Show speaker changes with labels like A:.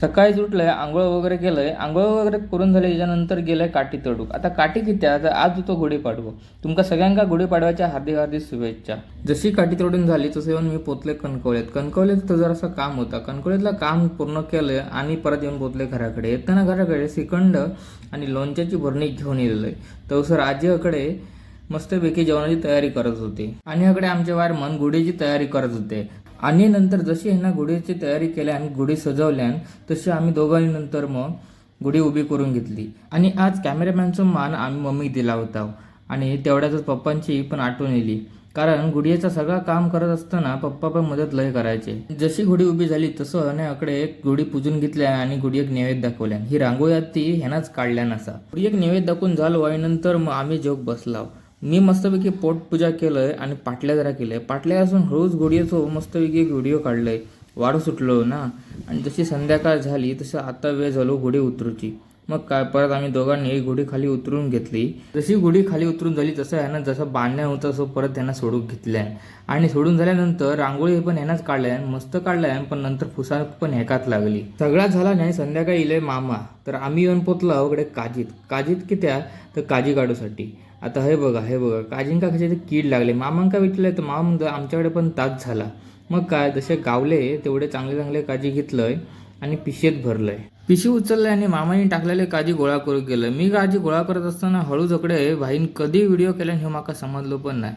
A: सकाळीच उठलंय, आंघोळ वगैरे केलंय. आंघोळ वगैरे करून झाले त्याच्यानंतर गेलंय काठी तोडूक. आता काठी किती आहे? आता आज होतो गुढीपाडवो. तुमका सगळ्यांका गुढीपाडव्याच्या हार्दिक हार्दिक शुभेच्छा. जशी काठी तोडून झाली तसं येऊन मी पोचले कणकवलीत. कणकवलीत तर जरासं काम होतं. कणकवलीतलं काम पूर्ण केलं आणि परत येऊन पोचले घराकडे. येताना घराकडे श्रीखंड आणि लोणच्याची भरणी घेऊन येलेलं. तवसर आजीकडे मस्तपैकी जेवणाची तयारी करत होते आणि इकडे आमचे वार मन गुढीची तयारी करत होते. आणि नंतर जशी ह्यांना गुढीची तयारी केल्या आणि गुढी सजवल्यान तशी आम्ही दोघांनी नंतर मग गुढी उभी करून घेतली. आणि आज कॅमेरामॅनचा मान आम्ही मम्मी दिला होता आणि तेवढ्यातच पप्पांची पण आठवण येली. कारण गुढीचं सगळं काम करत असताना पप्पा पण मदत लय करायचे. जशी गुढी उभी झाली तसं ह्याकडे एक गुढी पूजून घेतल्या आणि गुढी एक नैवेद्य दाखवल्या. ही रांगोळी ती ह्यानाच काढल्या नसा. गुढी एक नैवेद्य दाखवून झालो आणि नंतर मग आम्ही जेवक बसलाव. मी मस्तपैकी पोटपूजा केलंय आणि पाटल्या जरा केलंय. पाटल्या असून हळूच घोडीचो मस्तपैकी एक व्हिडिओ काढलंय. वाढू सुटलो ना. आणि जशी संध्याकाळ झाली तसं आता वेळ झालो घोडी उतरूची. मग काय परत आम्ही दोघांनी गुढी खाली उतरून घेतली. जशी गुढी खाली उतरून झाली तसं ह्यानं जसं बांधण्या होतं तसं परत त्यांना सोडून घेतल्या. आणि सोडून झाल्यानंतर रांगोळी पण ह्यानंच काढल्या, मस्त काढल्या. पण नंतर फुसा पण ह्याकात लागली. सगळा झाला नाही. संध्याकाळी इले मामा. तर आम्ही येऊन पोचलो अवघडे काजीत कित्या तर काजी काढूसाठी. आता हे बघा काजींका कशाचे कीड लागले. मामांका विचारले तर मामा म्हणतो आमच्याकडे पण ताज झाला. मग काय जसे गावले तेवढे चांगले काजी घेतलंय आणि पिशेत भरलंय. पिशवी उचलले आणि मामाने टाकलेले काजी गोळा करून गेलं. मी काजी गोळा करत असताना हळू झकडे भाईन कधी व्हिडिओ केल्याने हे माका समजलो पण नाही.